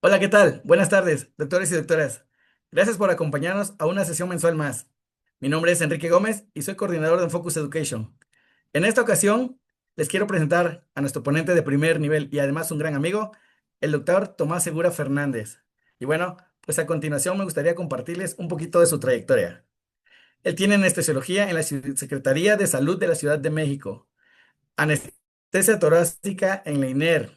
Hola, ¿qué tal? Buenas tardes, doctores y doctoras. Gracias por acompañarnos a una sesión mensual más. Mi nombre es Enrique Gómez y soy coordinador de Focus Education. En esta ocasión, les quiero presentar a nuestro ponente de primer nivel y además un gran amigo, el doctor Tomás Segura Fernández. Y bueno, pues a continuación me gustaría compartirles un poquito de su trayectoria. Él tiene anestesiología en la Secretaría de Salud de la Ciudad de México, anestesia torácica en la INER.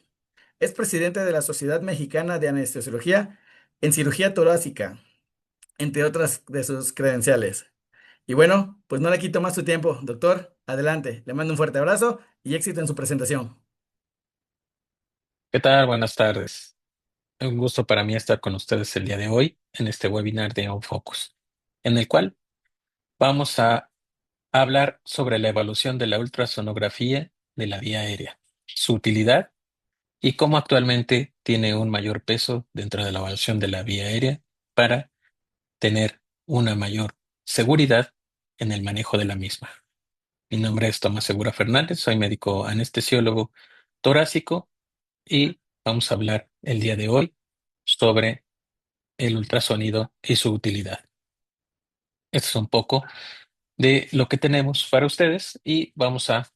Es presidente de la Sociedad Mexicana de Anestesiología en Cirugía Torácica, entre otras de sus credenciales. Y bueno, pues no le quito más su tiempo, doctor. Adelante, le mando un fuerte abrazo y éxito en su presentación. ¿Qué tal? Buenas tardes. Un gusto para mí estar con ustedes el día de hoy en este webinar de OnFocus, en el cual vamos a hablar sobre la evaluación de la ultrasonografía de la vía aérea, su utilidad y cómo actualmente tiene un mayor peso dentro de la evaluación de la vía aérea para tener una mayor seguridad en el manejo de la misma. Mi nombre es Tomás Segura Fernández, soy médico anestesiólogo torácico y vamos a hablar el día de hoy sobre el ultrasonido y su utilidad. Esto es un poco de lo que tenemos para ustedes y vamos a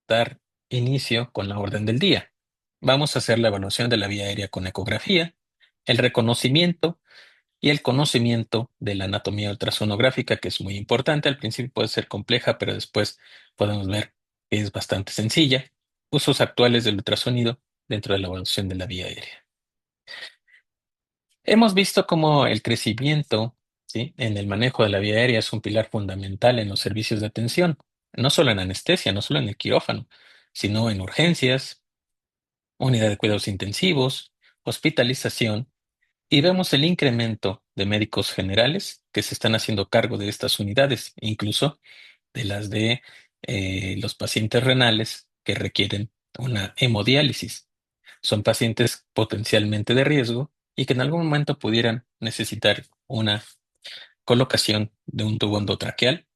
dar inicio con la orden del día. Vamos a hacer la evaluación de la vía aérea con ecografía, el reconocimiento y el conocimiento de la anatomía ultrasonográfica, que es muy importante. Al principio puede ser compleja, pero después podemos ver que es bastante sencilla. Usos actuales del ultrasonido dentro de la evaluación de la vía aérea. Hemos visto cómo el crecimiento, ¿sí?, en el manejo de la vía aérea es un pilar fundamental en los servicios de atención, no solo en anestesia, no solo en el quirófano, sino en urgencias, unidad de cuidados intensivos, hospitalización, y vemos el incremento de médicos generales que se están haciendo cargo de estas unidades, incluso de las de los pacientes renales que requieren una hemodiálisis. Son pacientes potencialmente de riesgo y que en algún momento pudieran necesitar una colocación de un tubo endotraqueal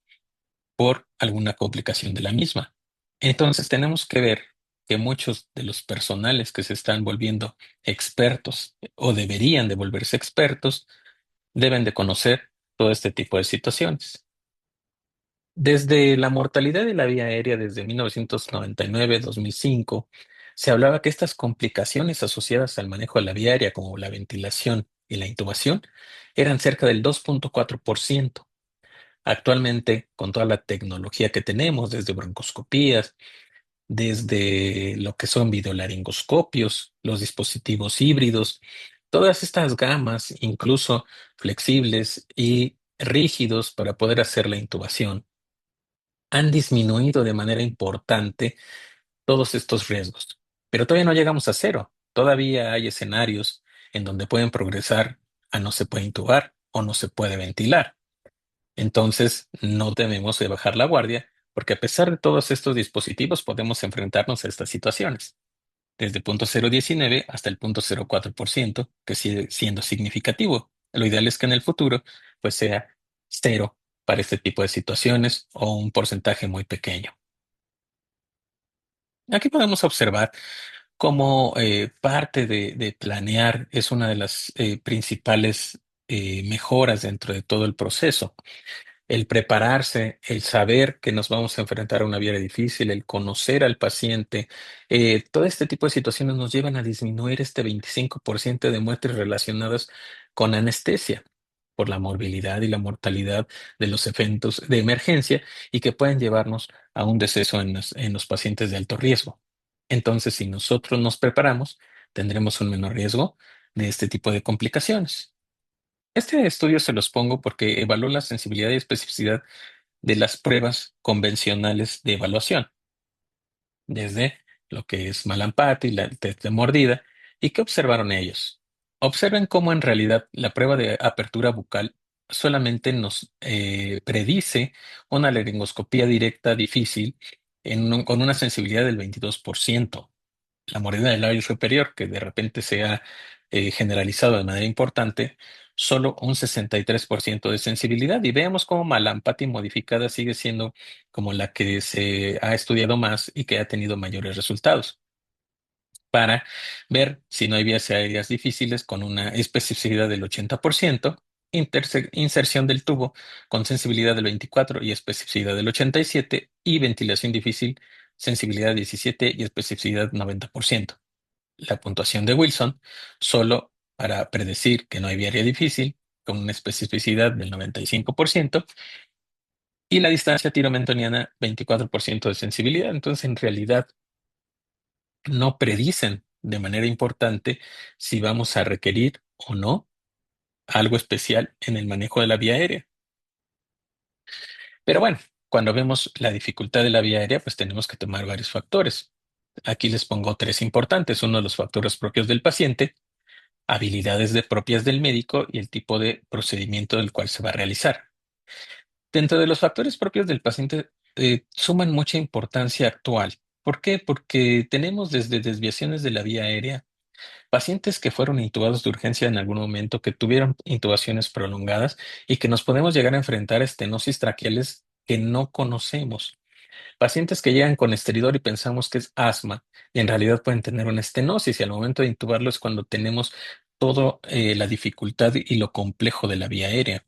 por alguna complicación de la misma. Entonces tenemos que ver que muchos de los personales que se están volviendo expertos o deberían de volverse expertos deben de conocer todo este tipo de situaciones. Desde la mortalidad de la vía aérea desde 1999-2005, se hablaba que estas complicaciones asociadas al manejo de la vía aérea, como la ventilación y la intubación, eran cerca del 2,4%. Actualmente, con toda la tecnología que tenemos, desde broncoscopías, desde lo que son videolaringoscopios, los dispositivos híbridos, todas estas gamas, incluso flexibles y rígidos para poder hacer la intubación, han disminuido de manera importante todos estos riesgos. Pero todavía no llegamos a cero. Todavía hay escenarios en donde pueden progresar a no se puede intubar o no se puede ventilar. Entonces, no debemos de bajar la guardia, porque a pesar de todos estos dispositivos podemos enfrentarnos a estas situaciones, desde el punto 0,19 hasta el punto 0,4%, que sigue siendo significativo. Lo ideal es que en el futuro pues sea cero para este tipo de situaciones o un porcentaje muy pequeño. Aquí podemos observar cómo parte de planear es una de las principales mejoras dentro de todo el proceso. El prepararse, el saber que nos vamos a enfrentar a una vía difícil, el conocer al paciente, todo este tipo de situaciones nos llevan a disminuir este 25% de muertes relacionadas con anestesia por la morbilidad y la mortalidad de los eventos de emergencia y que pueden llevarnos a un deceso en los pacientes de alto riesgo. Entonces, si nosotros nos preparamos, tendremos un menor riesgo de este tipo de complicaciones. Este estudio se los pongo porque evaluó la sensibilidad y especificidad de las pruebas convencionales de evaluación, desde lo que es Mallampati, el test de mordida, y qué observaron ellos. Observen cómo en realidad la prueba de apertura bucal solamente nos predice una laringoscopía directa difícil con una sensibilidad del 22%. La mordida del labio superior, que de repente se ha generalizado de manera importante, solo un 63% de sensibilidad. Y veamos cómo Malampati modificada sigue siendo como la que se ha estudiado más y que ha tenido mayores resultados. para ver si no hay vías aéreas difíciles con una especificidad del 80%, inserción del tubo con sensibilidad del 24 y especificidad del 87 y ventilación difícil, sensibilidad 17 y especificidad 90%. La puntuación de Wilson solo para predecir que no hay vía aérea difícil con una especificidad del 95% y la distancia tiro-mentoniana 24% de sensibilidad. Entonces, en realidad, no predicen de manera importante si vamos a requerir o no algo especial en el manejo de la vía aérea. Pero bueno, cuando vemos la dificultad de la vía aérea, pues tenemos que tomar varios factores. Aquí les pongo tres importantes. Uno de los factores propios del paciente, habilidades propias del médico y el tipo de procedimiento del cual se va a realizar. Dentro de los factores propios del paciente, suman mucha importancia actual. ¿Por qué? Porque tenemos desde desviaciones de la vía aérea, pacientes que fueron intubados de urgencia en algún momento, que tuvieron intubaciones prolongadas y que nos podemos llegar a enfrentar a estenosis traqueales que no conocemos. Pacientes que llegan con esteridor y pensamos que es asma y en realidad pueden tener una estenosis y al momento de intubarlo es cuando tenemos toda la dificultad y lo complejo de la vía aérea.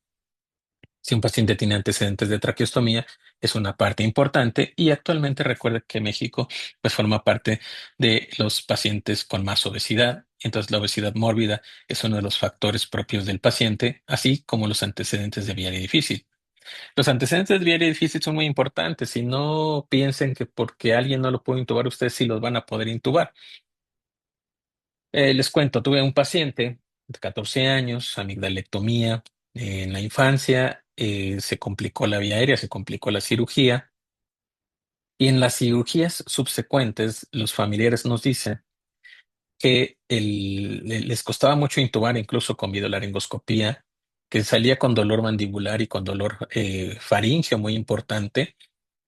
Si un paciente tiene antecedentes de traqueostomía, es una parte importante y actualmente recuerda que México pues forma parte de los pacientes con más obesidad. Entonces la obesidad mórbida es uno de los factores propios del paciente, así como los antecedentes de vía aérea difícil. Los antecedentes de vía aérea difícil son muy importantes y no piensen que porque alguien no lo puede intubar, ustedes sí los van a poder intubar. Les cuento, tuve un paciente de 14 años, amigdalectomía en la infancia, se complicó la vía aérea, se complicó la cirugía y en las cirugías subsecuentes los familiares nos dicen que les costaba mucho intubar incluso con videolaringoscopía, que salía con dolor mandibular y con dolor faríngeo muy importante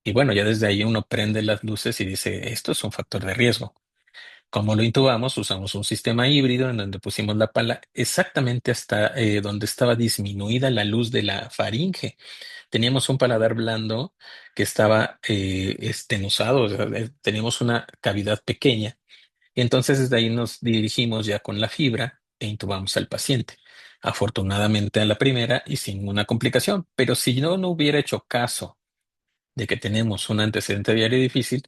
y bueno, ya desde ahí uno prende las luces y dice, esto es un factor de riesgo. Como lo intubamos, usamos un sistema híbrido en donde pusimos la pala exactamente hasta donde estaba disminuida la luz de la faringe. Teníamos un paladar blando que estaba estenosado, o sea, teníamos una cavidad pequeña. Y entonces desde ahí nos dirigimos ya con la fibra e intubamos al paciente. Afortunadamente a la primera y sin ninguna complicación. Pero si yo no hubiera hecho caso de que tenemos un antecedente diario difícil,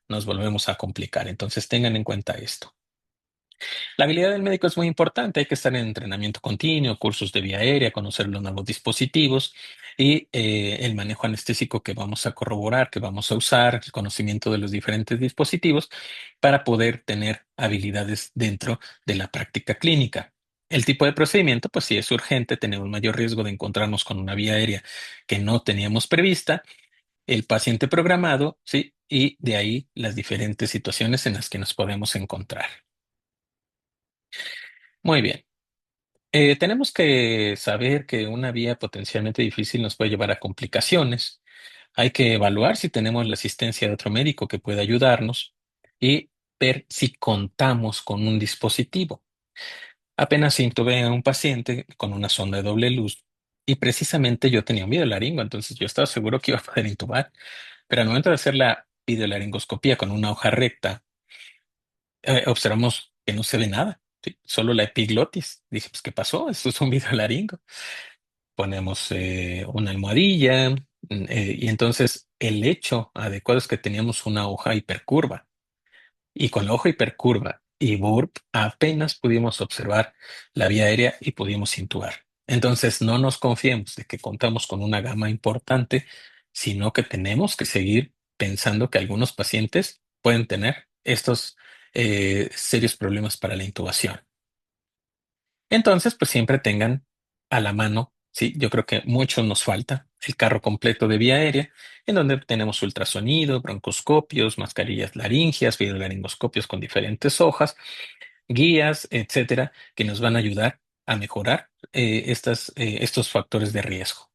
nos volvemos a complicar. Entonces tengan en cuenta esto. La habilidad del médico es muy importante, hay que estar en entrenamiento continuo, cursos de vía aérea, conocer los nuevos dispositivos y el manejo anestésico que vamos a corroborar, que vamos a usar, el conocimiento de los diferentes dispositivos para poder tener habilidades dentro de la práctica clínica. El tipo de procedimiento, pues si es urgente, tenemos mayor riesgo de encontrarnos con una vía aérea que no teníamos prevista, el paciente programado, ¿sí? Y de ahí las diferentes situaciones en las que nos podemos encontrar. Muy bien. Tenemos que saber que una vía potencialmente difícil nos puede llevar a complicaciones. Hay que evaluar si tenemos la asistencia de otro médico que pueda ayudarnos y ver si contamos con un dispositivo. Apenas intubé a un paciente con una sonda de doble luz y precisamente yo tenía un videolaringo, entonces yo estaba seguro que iba a poder intubar, pero al momento de hacer la videolaringoscopía con una hoja recta, observamos que no se ve nada, ¿sí? Solo la epiglotis. Dije, pues, ¿qué pasó? Esto es un videolaringo. Ponemos una almohadilla y entonces el hecho adecuado es que teníamos una hoja hipercurva y con la hoja hipercurva y burp apenas pudimos observar la vía aérea y pudimos intubar. Entonces no nos confiemos de que contamos con una gama importante, sino que tenemos que seguir pensando que algunos pacientes pueden tener estos serios problemas para la intubación. Entonces, pues siempre tengan a la mano, sí, yo creo que mucho nos falta el carro completo de vía aérea, en donde tenemos ultrasonido, broncoscopios, mascarillas laringias, videolaringoscopios con diferentes hojas, guías, etcétera, que nos van a ayudar a mejorar estos factores de riesgo.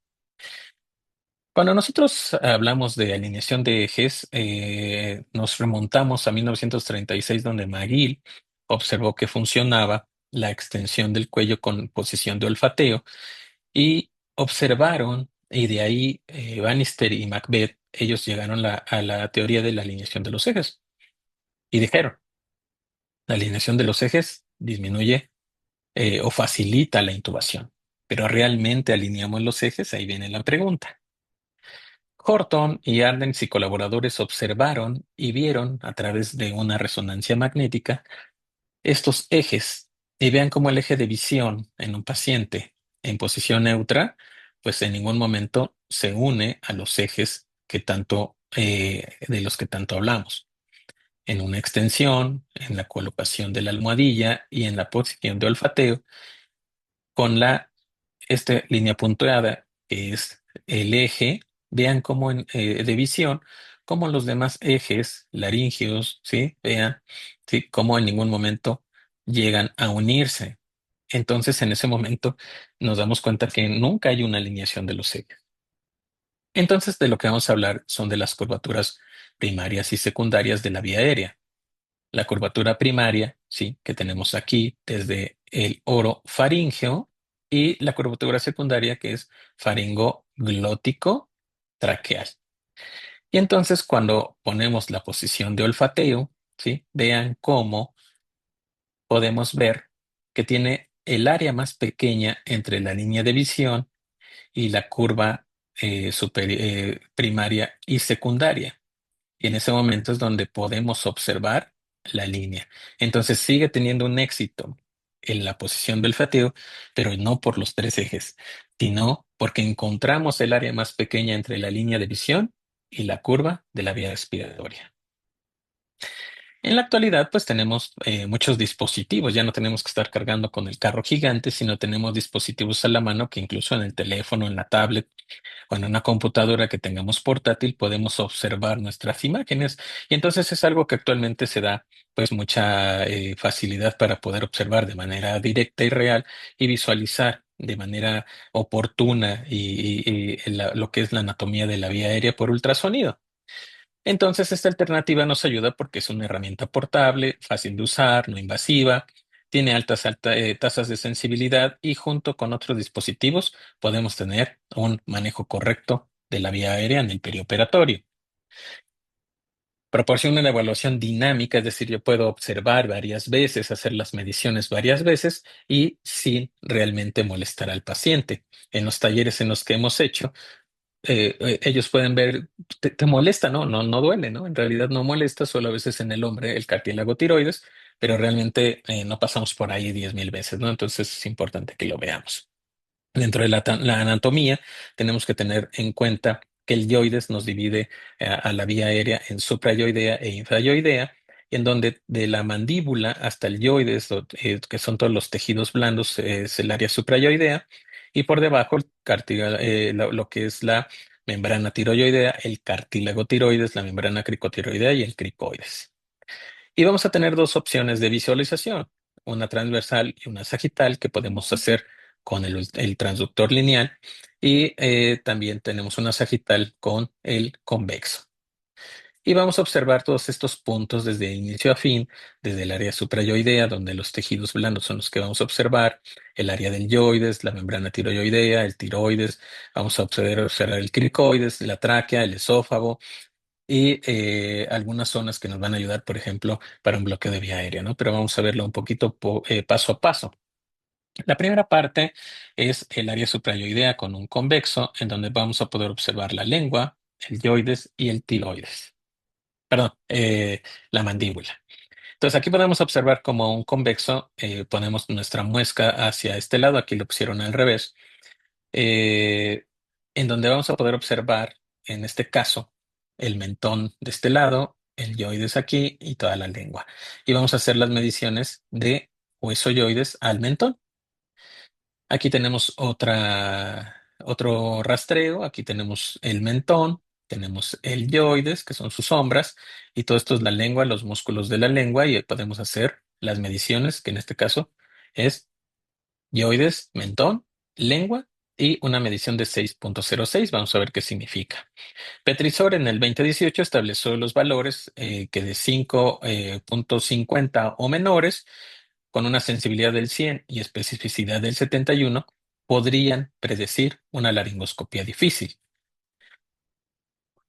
Cuando nosotros hablamos de alineación de ejes, nos remontamos a 1936, donde McGill observó que funcionaba la extensión del cuello con posición de olfateo y observaron, y de ahí Bannister y Macbeth, ellos llegaron a la teoría de la alineación de los ejes y dijeron, La alineación de los ejes disminuye o facilita la intubación. Pero ¿realmente alineamos los ejes? Ahí viene la pregunta. Horton y Ardens y colaboradores observaron y vieron a través de una resonancia magnética estos ejes y vean cómo el eje de visión en un paciente en posición neutra, pues en ningún momento se une a los ejes de los que tanto hablamos. En una extensión, en la colocación de la almohadilla y en la posición de olfateo, con esta línea punteada, que es el eje, vean cómo de visión, como los demás ejes laríngeos, ¿sí? Vean, ¿sí? Cómo en ningún momento llegan a unirse. Entonces, en ese momento nos damos cuenta que nunca hay una alineación de los ejes. Entonces, de lo que vamos a hablar son de las curvaturas primarias y secundarias de la vía aérea. La curvatura primaria, sí, que tenemos aquí desde el oro faríngeo y la curvatura secundaria que es faringoglótico traqueal. Y entonces cuando ponemos la posición de olfateo, sí, vean cómo podemos ver que tiene el área más pequeña entre la línea de visión y la curva primaria y secundaria. Y en ese momento es donde podemos observar la línea. Entonces sigue teniendo un éxito en la posición del flateo, pero no por los tres ejes, sino porque encontramos el área más pequeña entre la línea de visión y la curva de la vía respiratoria. En la actualidad, pues tenemos muchos dispositivos, ya no tenemos que estar cargando con el carro gigante, sino tenemos dispositivos a la mano que incluso en el teléfono, en la tablet o en una computadora que tengamos portátil podemos observar nuestras imágenes. Y entonces es algo que actualmente se da pues mucha facilidad para poder observar de manera directa y real y visualizar de manera oportuna lo que es la anatomía de la vía aérea por ultrasonido. Entonces, esta alternativa nos ayuda porque es una herramienta portable, fácil de usar, no invasiva, tiene tasas de sensibilidad y junto con otros dispositivos podemos tener un manejo correcto de la vía aérea en el perioperatorio. Proporciona una evaluación dinámica, es decir, yo puedo observar varias veces, hacer las mediciones varias veces y sin realmente molestar al paciente. En los talleres en los que hemos hecho, ellos pueden ver, te molesta, ¿no? No, no duele, ¿no? En realidad no molesta, solo a veces en el hombre el cartílago tiroides, pero realmente no pasamos por ahí 10,000 veces, ¿no? Entonces es importante que lo veamos. Dentro de la anatomía, tenemos que tener en cuenta que el yoides nos divide a la vía aérea en suprayoidea e infrayoidea, en donde de la mandíbula hasta el yoides, que son todos los tejidos blandos, es el área suprayoidea, y por debajo lo que es la membrana tiroidea, el cartílago tiroides, la membrana cricotiroidea y el cricoides. Y vamos a tener dos opciones de visualización, una transversal y una sagital que podemos hacer con el transductor lineal y también tenemos una sagital con el convexo. Y vamos a observar todos estos puntos desde inicio a fin, desde el área suprayoidea, donde los tejidos blandos son los que vamos a observar, el área del yoides, la membrana tiroidea, el tiroides, vamos a observar el cricoides, la tráquea, el esófago, y algunas zonas que nos van a ayudar, por ejemplo, para un bloqueo de vía aérea, ¿no? Pero vamos a verlo un poquito paso a paso. La primera parte es el área suprayoidea con un convexo, en donde vamos a poder observar la lengua, el yoides y el tiroides. Perdón, la mandíbula. Entonces aquí podemos observar como un convexo, ponemos nuestra muesca hacia este lado, aquí lo pusieron al revés, eh, en donde vamos a poder observar, en este caso, el mentón de este lado, el yoides aquí y toda la lengua. Y vamos a hacer las mediciones de hueso yoides al mentón. Aquí tenemos otro rastreo, aquí tenemos el mentón, tenemos el yoides, que son sus sombras, y todo esto es la lengua, los músculos de la lengua, y podemos hacer las mediciones, que en este caso es yoides, mentón, lengua y una medición de 6,06. Vamos a ver qué significa. Petrisor en el 2018 estableció los valores que de 5,50 o menores, con una sensibilidad del 100 y especificidad del 71, podrían predecir una laringoscopía difícil.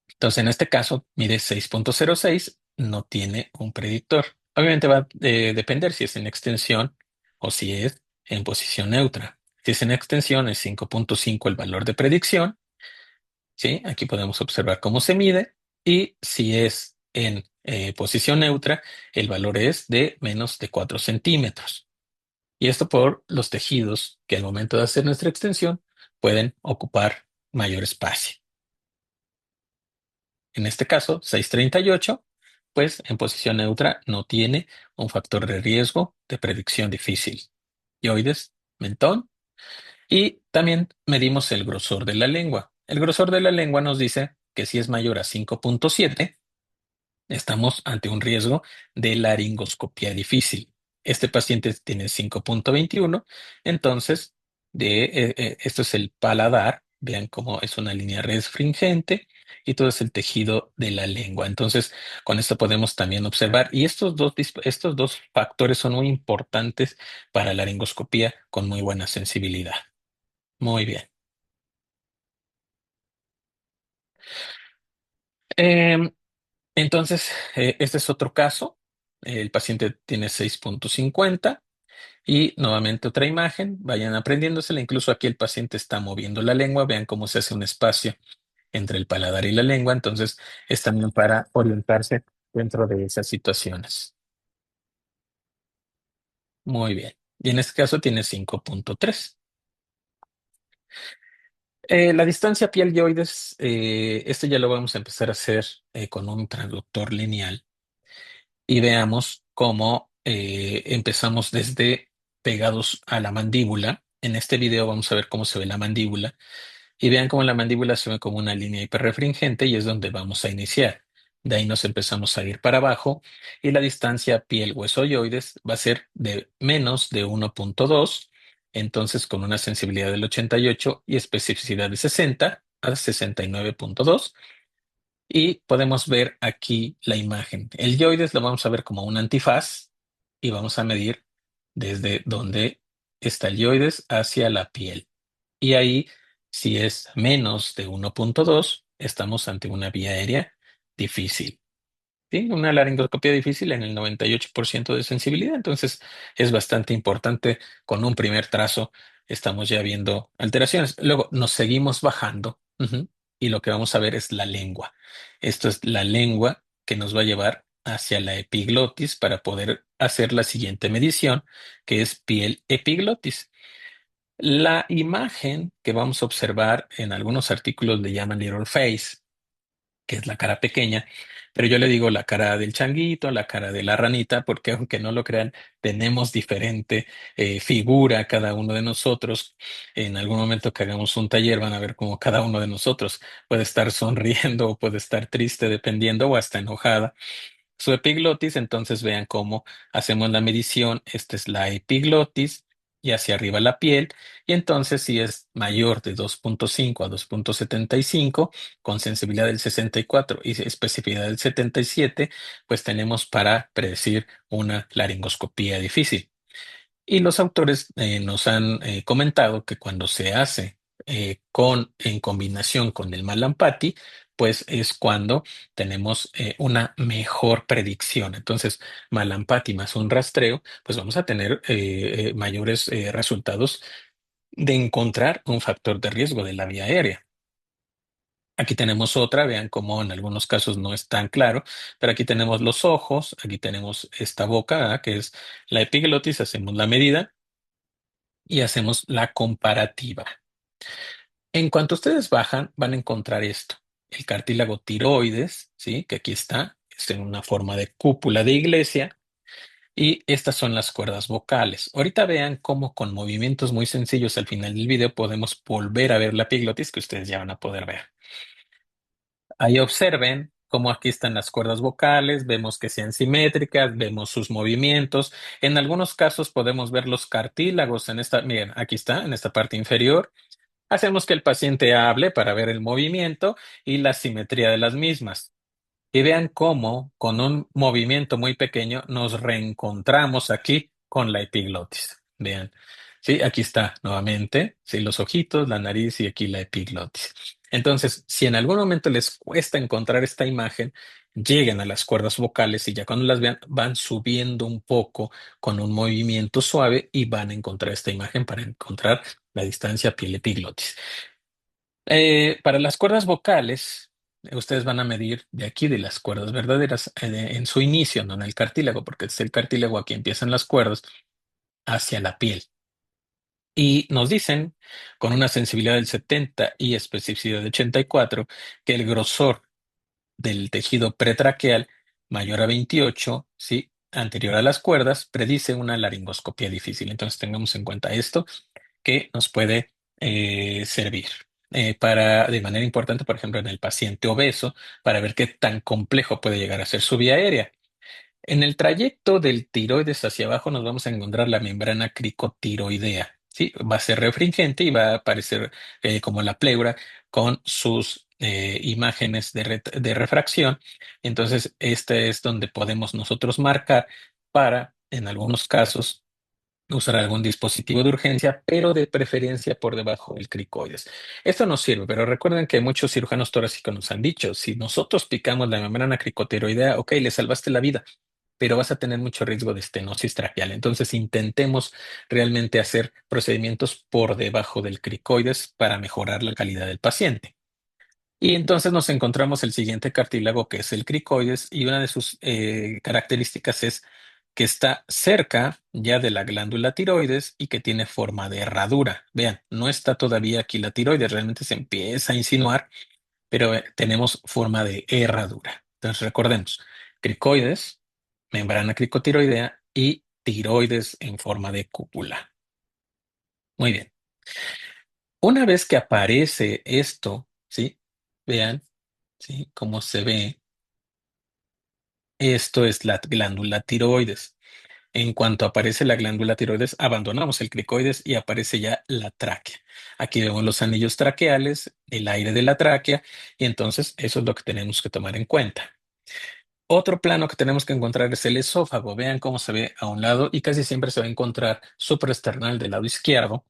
Entonces, en este caso, mide 6,06, no tiene un predictor. Obviamente va a depender si es en extensión o si es en posición neutra. Si es en extensión, es 5.5 el valor de predicción. ¿Sí? Aquí podemos observar cómo se mide. Y si es en posición neutra, el valor es de menos de 4 centímetros. Y esto por los tejidos que al momento de hacer nuestra extensión pueden ocupar mayor espacio. En este caso, 638, pues en posición neutra no tiene un factor de riesgo de predicción difícil. Dioides, mentón. Y también medimos el grosor de la lengua. El grosor de la lengua nos dice que si es mayor a 5.7, estamos ante un riesgo de laringoscopía difícil. Este paciente tiene 5.21, entonces esto es el paladar. Vean cómo es una línea restringente y todo es el tejido de la lengua. Entonces, con esto podemos también observar, y estos dos factores son muy importantes para laringoscopía con muy buena sensibilidad. Muy bien. Em, entonces, este es otro caso. El paciente tiene 6.50 y nuevamente otra imagen. Vayan aprendiéndosela. Incluso aquí el paciente está moviendo la lengua. Vean cómo se hace un espacio entre el paladar y la lengua. Entonces, es también para orientarse dentro de esas situaciones. Muy bien. Y en este caso tiene 5.3. La distancia piel-yoides, esto ya lo vamos a empezar a hacer con un transductor lineal. Y veamos cómo empezamos desde pegados a la mandíbula. En este video vamos a ver cómo se ve la mandíbula y vean cómo la mandíbula se ve como una línea hiperrefringente y es donde vamos a iniciar. De ahí nos empezamos a ir para abajo y la distancia piel-hueso-yoides va a ser de menos de 1.2, entonces con una sensibilidad del 88 y especificidad de 60 a 69.2. Y podemos ver aquí la imagen. El yoides lo vamos a ver como un antifaz y vamos a medir desde donde está el yoides hacia la piel. Y ahí, si es menos de 1.2, estamos ante una vía aérea difícil. ¿Sí? Una laringoscopía difícil en el 98% de sensibilidad, entonces es bastante importante. Con un primer trazo estamos ya viendo alteraciones. Luego nos seguimos bajando, y lo que vamos a ver es la lengua. Esto es la lengua que nos va a llevar hacia la epiglotis para poder hacer la siguiente medición, que es piel epiglotis. La imagen que vamos a observar en algunos artículos le llaman little face, que es la cara pequeña, pero yo le digo la cara del changuito, la cara de la ranita, porque aunque no lo crean, tenemos diferente figura cada uno de nosotros. En algún momento que hagamos un taller van a ver cómo cada uno de nosotros puede estar sonriendo o puede estar triste dependiendo o hasta enojada su epiglotis. Entonces vean cómo hacemos la medición. Esta es la epiglotis y hacia arriba la piel. Y entonces si es mayor de 2.5 a 2.75 con sensibilidad del 64 y especificidad del 77, pues tenemos para predecir una laringoscopía difícil. Y los autores nos han comentado que cuando se hace en combinación con el Malampati, pues es cuando tenemos una mejor predicción. Entonces, Malampati más un rastreo, pues vamos a tener mayores resultados de encontrar un factor de riesgo de la vía aérea. Aquí tenemos otra, vean cómo en algunos casos no es tan claro, pero aquí tenemos los ojos, aquí tenemos esta boca, que es la epiglotis, hacemos la medida y hacemos la comparativa. En cuanto ustedes bajan, van a encontrar esto, el cartílago tiroides, ¿sí? Que aquí está, es en una forma de cúpula de iglesia, y estas son las cuerdas vocales. Ahorita vean cómo con movimientos muy sencillos al final del video podemos volver a ver la epiglotis que ustedes ya van a poder ver. Ahí observen cómo aquí están las cuerdas vocales, vemos que sean simétricas, vemos sus movimientos. En algunos casos podemos ver los cartílagos en esta, miren, aquí está, en esta parte inferior. Hacemos que el paciente hable para ver el movimiento y la simetría de las mismas. Y vean cómo con un movimiento muy pequeño nos reencontramos aquí con la epiglotis. Vean, sí, aquí está nuevamente, sí, los ojitos, la nariz y aquí la epiglotis. Entonces, si en algún momento les cuesta encontrar esta imagen, lleguen a las cuerdas vocales y ya cuando las vean van subiendo un poco con un movimiento suave y van a encontrar esta imagen para encontrar la distancia piel-epiglotis. Para las cuerdas vocales, ustedes van a medir de aquí de las cuerdas verdaderas en su inicio, no en el cartílago, porque es el cartílago aquí empiezan las cuerdas hacia la piel. Y nos dicen, con una sensibilidad del 70 y especificidad de 84, que el grosor del tejido pretraqueal mayor a 28, ¿sí? Anterior a las cuerdas, predice una laringoscopía difícil. Entonces tengamos en cuenta esto que nos puede servir de manera importante, por ejemplo, en el paciente obeso, para ver qué tan complejo puede llegar a ser su vía aérea. En el trayecto del tiroides hacia abajo nos vamos a encontrar la membrana cricotiroidea. Sí, va a ser refringente y va a aparecer como la pleura con sus imágenes de refracción. Entonces, este es donde podemos nosotros marcar para, en algunos casos, usar algún dispositivo de urgencia, pero de preferencia por debajo del cricoides. Esto nos sirve, pero recuerden que muchos cirujanos torácicos nos han dicho, si nosotros picamos la membrana cricotiroidea, ok, le salvaste la vida, pero vas a tener mucho riesgo de estenosis traqueal. Entonces intentemos realmente hacer procedimientos por debajo del cricoides para mejorar la calidad del paciente. Y entonces nos encontramos el siguiente cartílago que es el cricoides y una de sus características es que está cerca ya de la glándula tiroides y que tiene forma de herradura. Vean, no está todavía aquí la tiroides, realmente se empieza a insinuar, pero tenemos forma de herradura. Entonces recordemos, cricoides, membrana cricotiroidea y tiroides en forma de cúpula. Muy bien. Una vez que aparece esto, ¿sí? Vean, ¿sí? Cómo se ve. Esto es la glándula tiroides. En cuanto aparece la glándula tiroides, abandonamos el cricoides y aparece ya la tráquea. Aquí vemos los anillos traqueales, el aire de la tráquea, y entonces eso es lo que tenemos que tomar en cuenta. Otro plano que tenemos que encontrar es el esófago. Vean cómo se ve a un lado y casi siempre se va a encontrar supraesternal del lado izquierdo.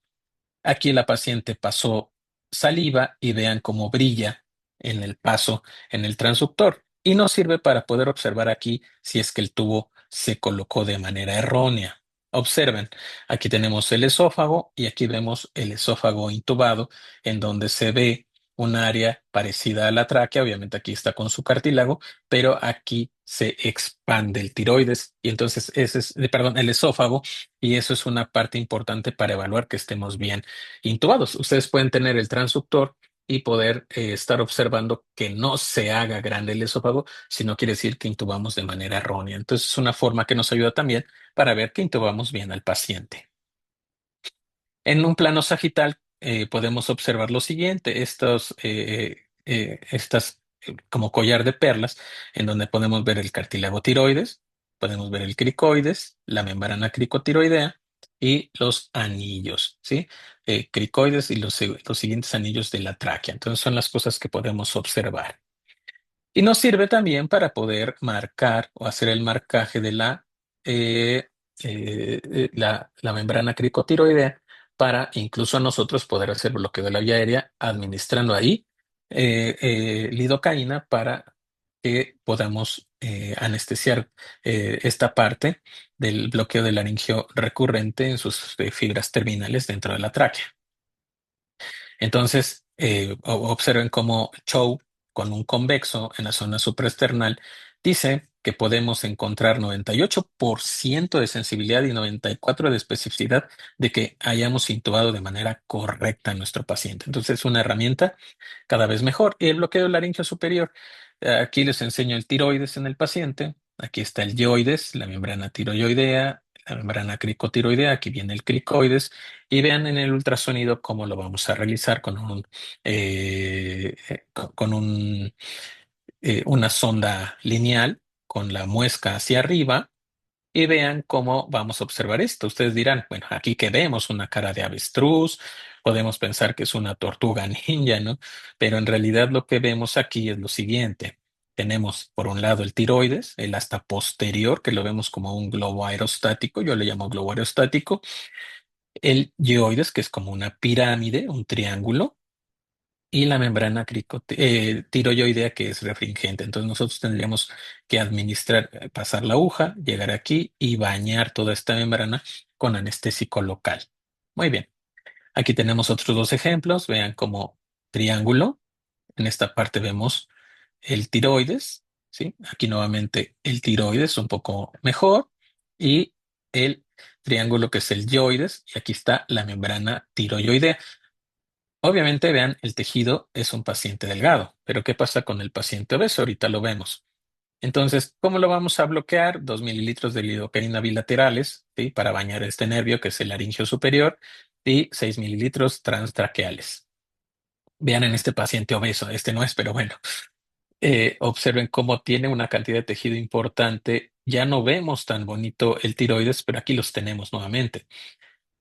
Aquí la paciente pasó saliva y vean cómo brilla en el paso en el transductor. Y nos sirve para poder observar aquí si es que el tubo se colocó de manera errónea. Observen, aquí tenemos el esófago y aquí vemos el esófago intubado en donde se ve un área parecida a la tráquea. Obviamente aquí está con su cartílago, pero aquí se expande el tiroides y entonces ese es, perdón, el esófago, y eso es una parte importante para evaluar que estemos bien intubados. Ustedes pueden tener el transductor y poder estar observando que no se haga grande el esófago, si no quiere decir que intubamos de manera errónea. Entonces es una forma que nos ayuda también para ver que intubamos bien al paciente. En un plano sagital podemos observar lo siguiente, estas como collar de perlas, en donde podemos ver el cartílago tiroides, podemos ver el cricoides, la membrana cricotiroidea y los anillos, ¿sí? Cricoides y los siguientes anillos de la tráquea. Entonces son las cosas que podemos observar. Y nos sirve también para poder marcar o hacer el marcaje de la membrana cricotiroidea para incluso a nosotros poder hacer bloqueo de la vía aérea administrando ahí lidocaína para que podamos anestesiar esta parte del bloqueo del laringio recurrente en sus fibras terminales dentro de la tráquea. Entonces, observen cómo Chow, con un convexo en la zona supraesternal, dice que podemos encontrar 98% de sensibilidad y 94% de especificidad de que hayamos intubado de manera correcta a nuestro paciente. Entonces, es una herramienta cada vez mejor. Y el bloqueo laringio superior, aquí les enseño el tiroides en el paciente. Aquí está el yoides, la membrana tiroidea, la membrana cricotiroidea, aquí viene el cricoides y vean en el ultrasonido cómo lo vamos a realizar con una sonda lineal con la muesca hacia arriba y vean cómo vamos a observar esto. Ustedes dirán, bueno, aquí que vemos una cara de avestruz, podemos pensar que es una tortuga ninja, ¿no? Pero en realidad lo que vemos aquí es lo siguiente. Tenemos por un lado el tiroides, el asta posterior, que lo vemos como un globo aerostático, yo le llamo globo aerostático, el geoides, que es como una pirámide, un triángulo, y la membrana tiroyoidea que es refringente. Entonces nosotros tendríamos que administrar, pasar la aguja, llegar aquí y bañar toda esta membrana con anestésico local. Muy bien. Aquí tenemos otros dos ejemplos. Vean como triángulo. En esta parte vemos el tiroides, ¿sí? Aquí nuevamente el tiroides un poco mejor y el triángulo que es el yoides y aquí está la membrana tiroyoidea. Obviamente, vean, el tejido es un paciente delgado, pero ¿qué pasa con el paciente obeso? Ahorita lo vemos. Entonces, ¿cómo lo vamos a bloquear? 2 mililitros de lidocaína bilaterales, ¿sí? Para bañar este nervio que es el laringio superior y 6 mililitros transtraqueales. Vean en este paciente obeso, este no es, pero bueno, observen cómo tiene una cantidad de tejido importante. Ya no vemos tan bonito el tiroides, pero aquí los tenemos nuevamente.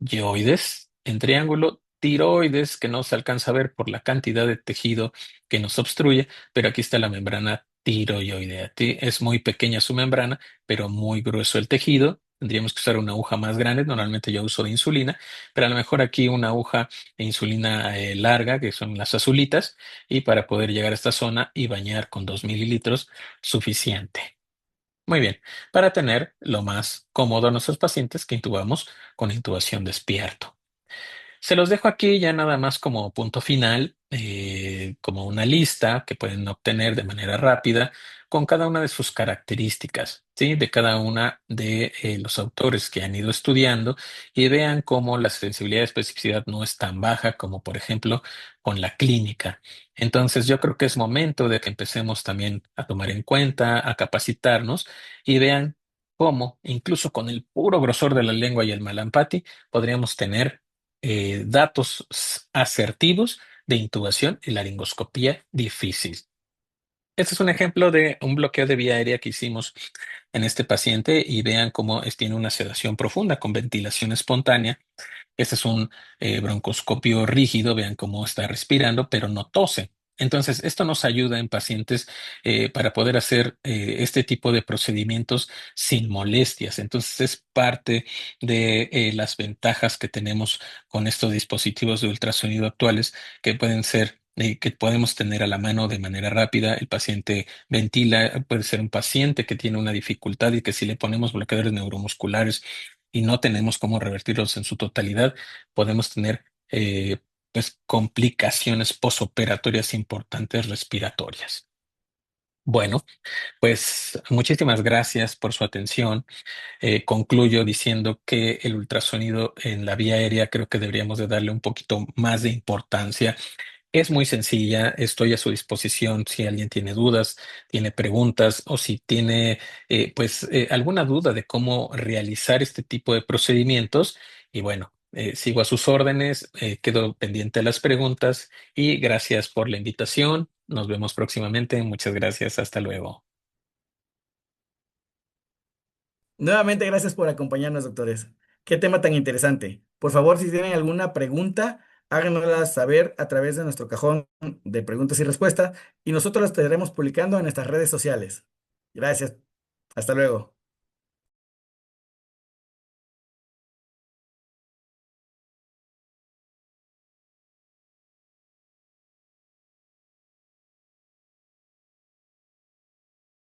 Yoides en triángulo, tiroides que no se alcanza a ver por la cantidad de tejido que nos obstruye, pero aquí está la membrana tiroyoidea. Es muy pequeña su membrana, pero muy grueso el tejido. Tendríamos que usar una aguja más grande. Normalmente yo uso de insulina, pero a lo mejor aquí una aguja de insulina larga, que son las azulitas, y para poder llegar a esta zona y bañar con 2 mililitros, suficiente. Muy bien, para tener lo más cómodo a nuestros pacientes que intubamos con intubación despierto. Se los dejo aquí ya nada más como punto final, como una lista que pueden obtener de manera rápida con cada una de sus características, ¿sí? De cada una de los autores que han ido estudiando y vean cómo la sensibilidad de especificidad no es tan baja como, por ejemplo, con la clínica. Entonces, yo creo que es momento de que empecemos también a tomar en cuenta, a capacitarnos y vean cómo, incluso con el puro grosor de la lengua y el malampati, podríamos tener datos asertivos de intubación y laringoscopía difícil. Este es un ejemplo de un bloqueo de vía aérea que hicimos en este paciente y vean cómo tiene una sedación profunda con ventilación espontánea. Este es un broncoscopio rígido, vean cómo está respirando, pero no tose. Entonces, esto nos ayuda en pacientes para poder hacer este tipo de procedimientos sin molestias. Entonces, es parte de las ventajas que tenemos con estos dispositivos de ultrasonido actuales que pueden ser, que podemos tener a la mano de manera rápida. El paciente ventila, puede ser un paciente que tiene una dificultad y que si le ponemos bloqueadores neuromusculares y no tenemos cómo revertirlos en su totalidad, podemos tener pues complicaciones posoperatorias importantes respiratorias. Bueno, pues muchísimas gracias por su atención. Concluyo diciendo que el ultrasonido en la vía aérea creo que deberíamos de darle un poquito más de importancia. Es muy sencilla, estoy a su disposición si alguien tiene dudas, tiene preguntas o si tiene alguna duda de cómo realizar este tipo de procedimientos. Y bueno, sigo a sus órdenes, quedo pendiente de las preguntas y gracias por la invitación. Nos vemos próximamente. Muchas gracias. Hasta luego. Nuevamente, gracias por acompañarnos, doctores. Qué tema tan interesante. Por favor, si tienen alguna pregunta, háganosla saber a través de nuestro cajón de preguntas y respuestas y nosotros las estaremos publicando en nuestras redes sociales. Gracias. Hasta luego.